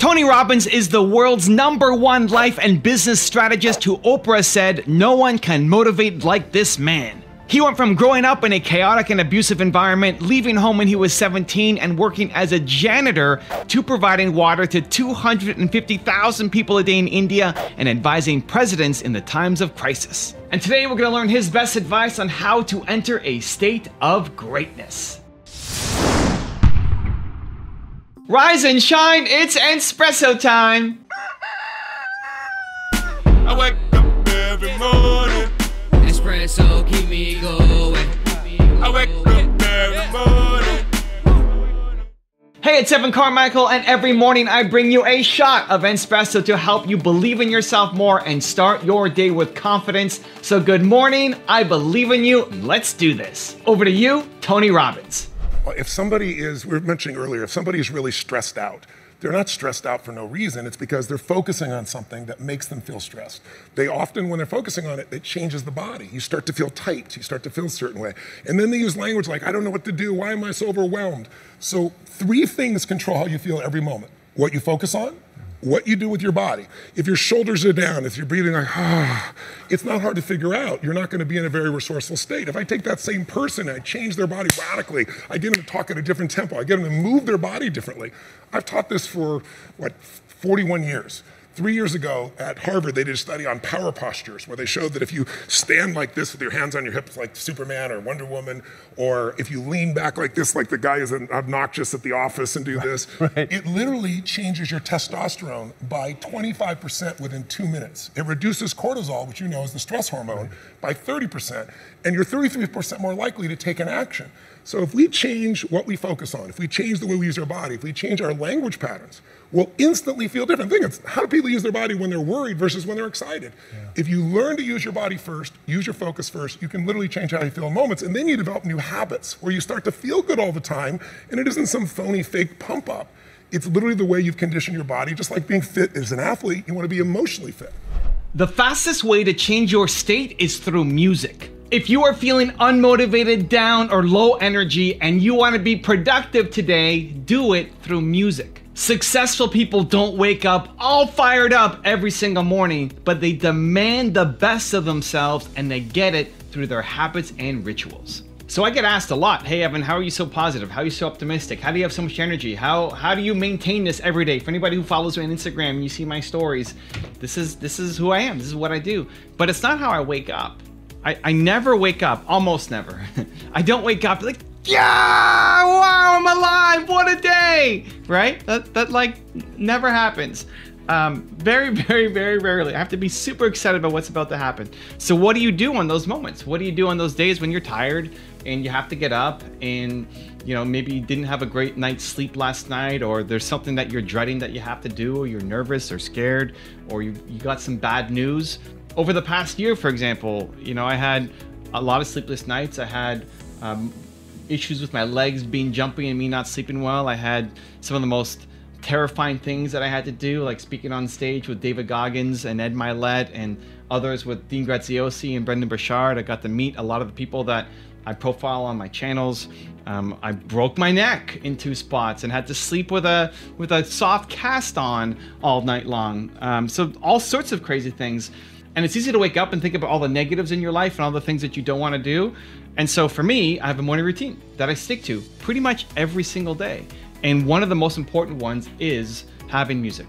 Tony Robbins is the world's #1 life and business strategist who Oprah said, "No one can motivate like this man." He went from growing up in a chaotic and abusive environment, leaving home when he was 17 and working as a janitor, to providing water to 250,000 people a day in India and advising presidents in the times of crisis. And today we're going to learn his best advice on how to enter a state of greatness. Rise and shine, it's Entspresso time! I wake up every morning. Espresso keep me going. I wake up every morning. Hey, it's Carmichael, and every morning I bring you a shot of Entspresso to help you believe in yourself more and start your day with confidence. So good morning, I believe in you, let's do this. Over to you, Tony Robbins. If somebody is, we were mentioning earlier, if somebody is really stressed out, they're not stressed out for no reason. It's because they're focusing on something that makes them feel stressed. They often, when they're focusing on it, it changes the body. You start to feel tight. You start to feel a certain way. And then they use language like, I don't know what to do. Why am I so overwhelmed? So 3 things control how you feel every moment. What you focus on, what you do with your body. If your shoulders are down, if you're breathing like, it's not hard to figure out. You're not going to be in a very resourceful state. If I take that same person and I change their body radically, I get them to talk at a different tempo, I get them to move their body differently. I've taught this for, 41 years. 3 years ago at Harvard, they did a study on power postures where they showed that if you stand like this with your hands on your hips like Superman or Wonder Woman, or if you lean back like this like the guy who's obnoxious at the office and do this, it literally changes your testosterone by 25% within 2 minutes. It reduces cortisol, which you know is the stress hormone, by 30%, and you're 33% more likely to take an action. So if we change what we focus on, if we change the way we use our body, if we change our language patterns, we'll instantly feel different. Think of how do people use their body when they're worried versus when they're excited? Yeah. If you learn to use your body first, use your focus first, you can literally change how you feel in moments, and then you develop new habits where you start to feel good all the time, and it isn't some phony fake pump up. It's literally the way you've conditioned your body. Just like being fit as an athlete, you want to be emotionally fit. The fastest way to change your state is through music. If you are feeling unmotivated, down, or low energy, and you want to be productive today, do it through music. Successful people don't wake up all fired up every single morning, but they demand the best of themselves, and they get it through their habits and rituals. So I get asked a lot, hey Evan, how are you so positive? How are you so optimistic? How do you have so much energy? How do you maintain this every day? For anybody who follows me on Instagram and you see my stories, this is who I am, this is what I do. But it's not how I wake up. I never wake up, almost never. I don't wake up like, yeah, wow, I'm alive, what a day, right? That like never happens. Very, very, very rarely. I have to be super excited about what's about to happen. So what do you do on those moments? What do you do on those days when you're tired and you have to get up and maybe you didn't have a great night's sleep last night, or there's something that you're dreading that you have to do, or you're nervous or scared, or you got some bad news? Over the past year, for example, I had a lot of sleepless nights. I had issues with my legs being jumpy and me not sleeping well. I had some of the most terrifying things that I had to do, like speaking on stage with David Goggins and Ed Milet and others with Dean Graziosi and Brendan Burchard. I got to meet a lot of the people that I profile on my channels. I broke my neck in 2 spots and had to sleep with a soft cast on all night long. So all sorts of crazy things. And it's easy to wake up and think about all the negatives in your life and all the things that you don't want to do. And so for me, I have a morning routine that I stick to pretty much every single day. And one of the most important ones is having music.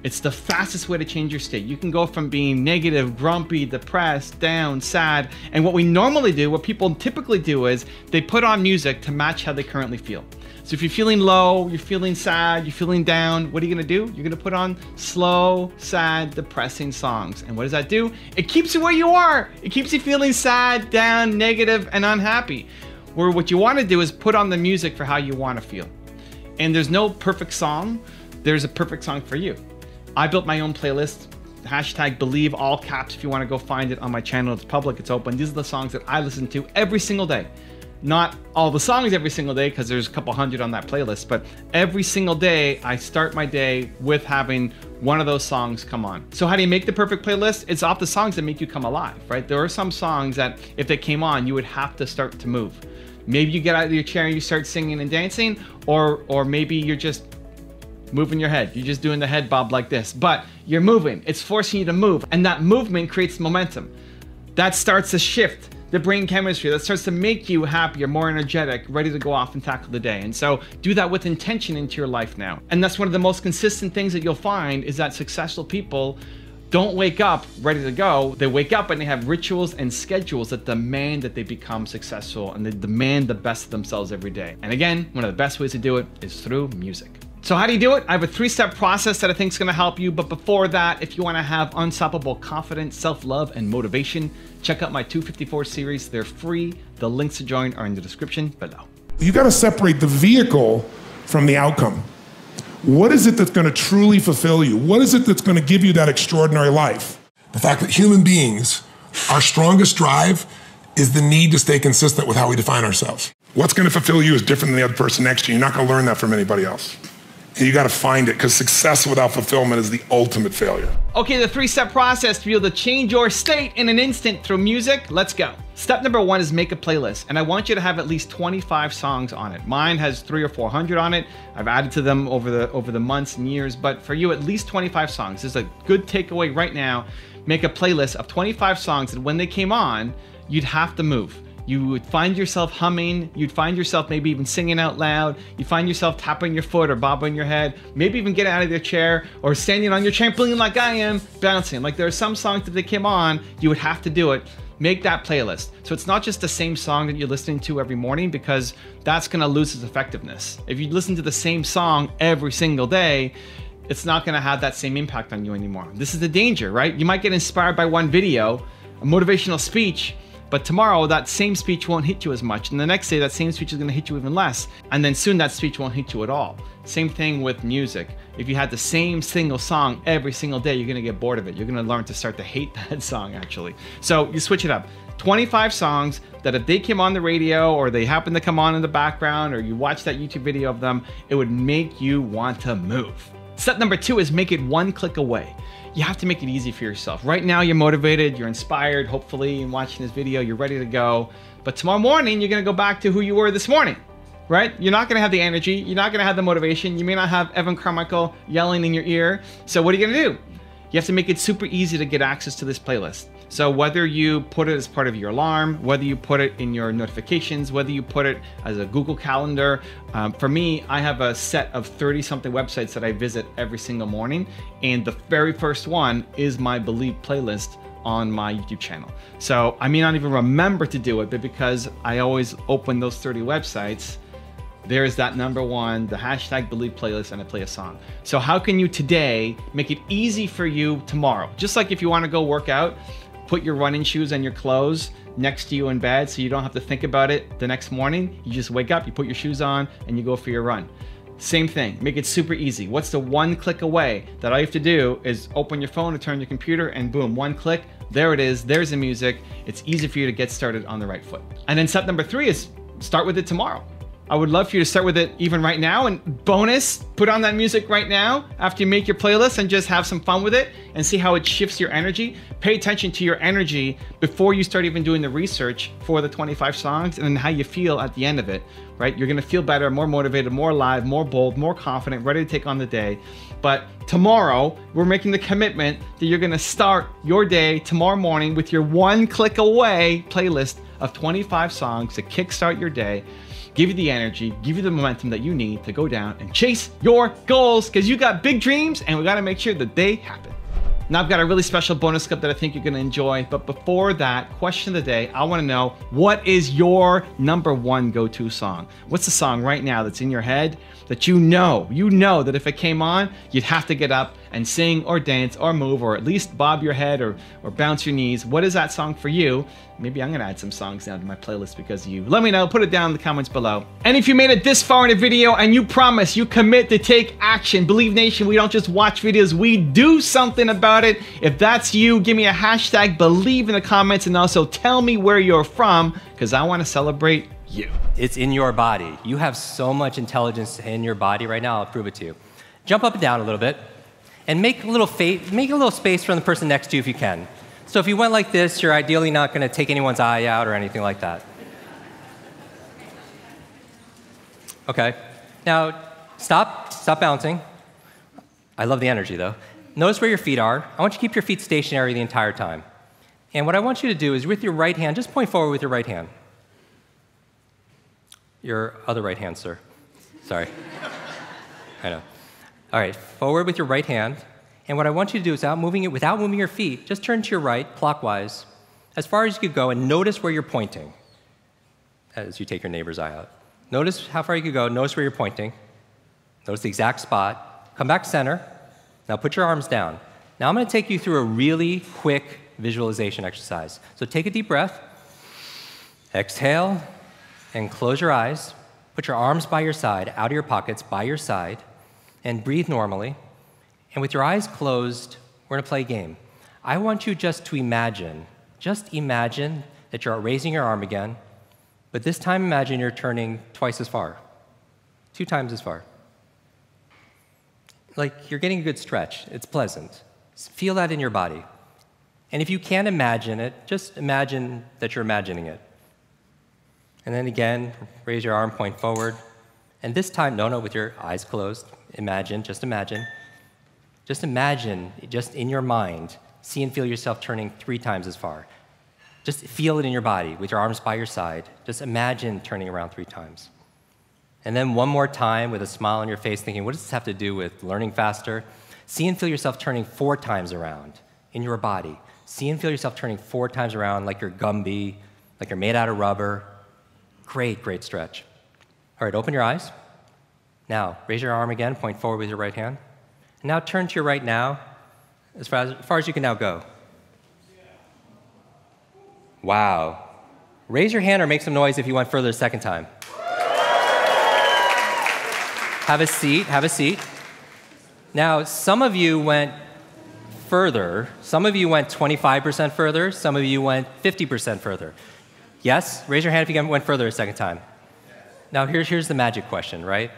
It's the fastest way to change your state. You can go from being negative, grumpy, depressed, down, sad. And what we normally do, what people typically do, is they put on music to match how they currently feel. So if you're feeling low, you're feeling sad, you're feeling down, what are you gonna do? You're gonna put on slow, sad, depressing songs. And what does that do? It keeps you where you are. It keeps you feeling sad, down, negative, and unhappy. Where what you wanna do is put on the music for how you wanna feel. And there's no perfect song. There's a perfect song for you. I built my own playlist, #Believe, all caps. If you wanna go find it on my channel, it's public, it's open. These are the songs that I listen to every single day. Not all the songs every single day, because there's a couple hundred on that playlist, but every single day I start my day with having one of those songs come on. So how do you make the perfect playlist? It's off the songs that make you come alive, right? There are some songs that if they came on, you would have to start to move. Maybe you get out of your chair and you start singing and dancing, or maybe you're just moving your head. You're just doing the head bob like this, but you're moving. It's forcing you to move, and that movement creates momentum. That starts to shift the brain chemistry. That starts to make you happier, more energetic, ready to go off and tackle the day. And so do that with intention into your life now. And that's one of the most consistent things that you'll find is that successful people don't wake up ready to go. They wake up and they have rituals and schedules that demand that they become successful, and they demand the best of themselves every day. And again, one of the best ways to do it is through music. So how do you do it? I have a 3-step process that I think is going to help you. But before that, if you want to have unstoppable confidence, self-love, and motivation, check out my 254 series. They're free. The links to join are in the description below. You got to separate the vehicle from the outcome. What is it that's going to truly fulfill you? What is it that's going to give you that extraordinary life? The fact that human beings, our strongest drive is the need to stay consistent with how we define ourselves. What's going to fulfill you is different than the other person next to you. You're not going to learn that from anybody else. And you got to find it, because success without fulfillment is the ultimate failure. Okay, the 3-step process to be able to change your state in an instant through music. Let's go. Step number 1 is make a playlist, and I want you to have at least 25 songs on it. Mine has 300 or 400 on it. I've added to them over the months and years, but for you, at least 25 songs. This is a good takeaway right now. Make a playlist of 25 songs, and when they came on, you'd have to move. You would find yourself humming, you'd find yourself maybe even singing out loud, you'd find yourself tapping your foot or bobbing your head, maybe even get out of your chair or standing on your trampoline like I am, bouncing. Like there are some songs that they came on, you would have to do it. Make that playlist. So it's not just the same song that you're listening to every morning, because that's gonna lose its effectiveness. If you listen to the same song every single day, it's not gonna have that same impact on you anymore. This is the danger, right? You might get inspired by one video, a motivational speech, but tomorrow that same speech won't hit you as much. And the next day that same speech is gonna hit you even less. And then soon that speech won't hit you at all. Same thing with music. If you had the same single song every single day, you're gonna get bored of it. You're gonna learn to start to hate that song actually. So you switch it up. 25 songs that if they came on the radio or they happen to come on in the background or you watch that YouTube video of them, it would make you want to move. Step number 2 is make it one click away. You have to make it easy for yourself. Right now you're motivated, you're inspired, hopefully in watching this video, you're ready to go. But tomorrow morning, you're gonna go back to who you were this morning, right? You're not gonna have the energy, you're not gonna have the motivation, you may not have Evan Carmichael yelling in your ear. So what are you gonna do? You have to make it super easy to get access to this playlist. So whether you put it as part of your alarm, whether you put it in your notifications, whether you put it as a Google Calendar. For me, I have a set of 30-something websites that I visit every single morning. And the very first one is my Believe playlist on my YouTube channel. So I may not even remember to do it, but because I always open those 30 websites, there's that number 1, the hashtag Believe playlist, and I play a song. So how can you today make it easy for you tomorrow? Just like if you want to go work out, put your running shoes and your clothes next to you in bed so you don't have to think about it the next morning. You just wake up, you put your shoes on, and you go for your run. Same thing, make it super easy. What's the one click away that all you have to do is open your phone or turn your computer and boom, one click, there it is, there's the music. It's easy for you to get started on the right foot. And then step number 3 is start with it tomorrow. I would love for you to start with it even right now, and bonus, put on that music right now after you make your playlist and just have some fun with it and see how it shifts your energy. Pay attention to your energy before you start even doing the research for the 25 songs, and then how you feel at the end of it, right? You're gonna feel better, more motivated, more alive, more bold, more confident, ready to take on the day. But tomorrow, we're making the commitment that you're gonna start your day tomorrow morning with your one click away playlist of 25 songs to kickstart your day, give you the energy, give you the momentum that you need to go down and chase your goals, because you got big dreams and we got to make sure that they happen. Now I've got a really special bonus clip that I think you're going to enjoy, but before that, question of the day, I want to know, what is your number 1 go-to song? What's the song right now that's in your head that you know that if it came on, you'd have to get up and sing or dance or move or at least bob your head or bounce your knees? What is that song for you? Maybe I'm gonna add some songs now to my playlist because of you. Let me know, put it down in the comments below. And if you made it this far in the video and you promise, you commit to take action, Believe Nation, we don't just watch videos, we do something about it. If that's you, give me a hashtag Believe in the comments, and also tell me where you're from, because I wanna celebrate you. It's in your body. You have so much intelligence in your body right now. I'll prove it to you. Jump up and down a little bit, and make a little space from the person next to you if you can. So if you went like this, you're ideally not going to take anyone's eye out or anything like that. Okay. Now, stop bouncing. I love the energy, though. Notice where your feet are. I want you to keep your feet stationary the entire time. And what I want you to do is with your right hand, just point forward with your right hand. Your other right hand, sir. Sorry. I know. All right, forward with your right hand. And what I want you to do is without moving your feet, just turn to your right, clockwise, as far as you could go, and notice where you're pointing as you take your neighbor's eye out. Notice how far you could go. Notice where you're pointing. Notice the exact spot. Come back center. Now put your arms down. Now I'm going to take you through a really quick visualization exercise. So take a deep breath. Exhale and close your eyes. Put your arms by your side, out of your pockets, by your side, and breathe normally. And with your eyes closed, we're going to play a game. I want you just imagine that you're raising your arm again, but this time imagine you're turning twice as far, 2 times as far. Like you're getting a good stretch. It's pleasant. Feel that in your body. And if you can't imagine it, just imagine that you're imagining it. And then again, raise your arm, point forward. And this time, no, with your eyes closed, just imagine. Just imagine, just in your mind, see and feel yourself turning 3 times as far. Just feel it in your body with your arms by your side. Just imagine turning around 3 times. And then one more time with a smile on your face, thinking, what does this have to do with learning faster? See and feel yourself turning 4 times around in your body. See and feel yourself turning 4 times around like you're Gumby, like you're made out of rubber. Great, great stretch. All right, open your eyes. Now, raise your arm again, point forward with your right hand. And now turn to your right now, as far as you can now go. Wow. Raise your hand or make some noise if you went further a second time. Have a seat, have a seat. Now, some of you went further. Some of you went 25% further. Some of you went 50% further. Yes? Raise your hand if you went further a second time. Now, here's the magic question, right?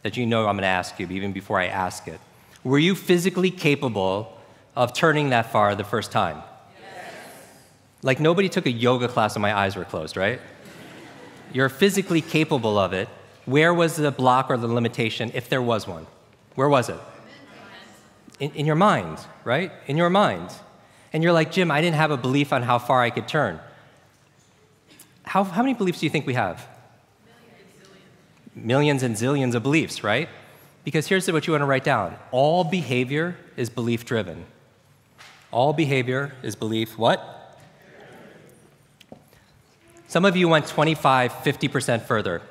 That you know I'm going to ask you even before I ask it. Were you physically capable of turning that far the first time? Yes. Like nobody took a yoga class and my eyes were closed, right? You're physically capable of it. Where was the block or the limitation, if there was one? Where was it? In your mind, right? In your mind. And you're like, Jim, I didn't have a belief on how far I could turn. How many beliefs do you think we have? Millions and zillions of beliefs, right? Because here's what you want to write down. All behavior is belief-driven. All behavior is belief what? Some of you went 25, 50% further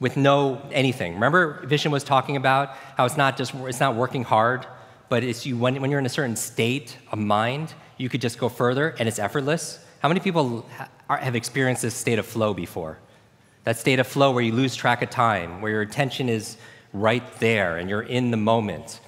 with no anything. Remember Vishen was talking about how it's not working hard, but it's when you're in a certain state of mind, you could just go further and it's effortless. How many people have experienced this state of flow before? That state of flow where you lose track of time, where your attention is right there and you're in the moment.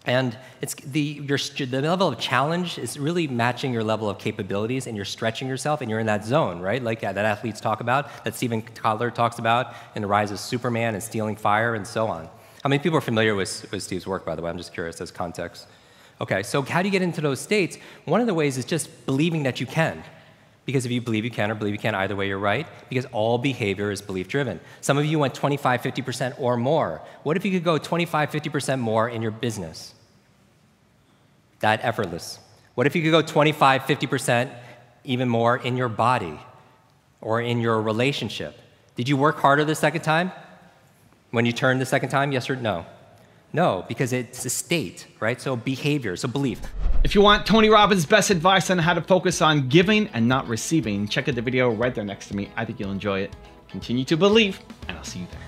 And it's the level of challenge is really matching your level of capabilities, and you're stretching yourself and you're in that zone, right? Like that athletes talk about, that Stephen Kotler talks about in The Rise of Superman and Stealing Fire and so on. How many people are familiar with Steve's work, by the way? I'm just curious as context. Okay, so how do you get into those states? One of the ways is just believing that you can. Because if you believe you can or believe you can, either way you're right, because all behavior is belief-driven. Some of you went 25, 50% or more. What if you could go 25, 50% more in your business? That effortless. What if you could go 25, 50% even more in your body or in your relationship? Did you work harder the second time? When you turned the second time, yes or no? No, because it's a state, right? So behavior, so belief. If you want Tony Robbins' best advice on how to focus on giving and not receiving, check out the video right there next to me. I think you'll enjoy it. Continue to believe, and I'll see you there.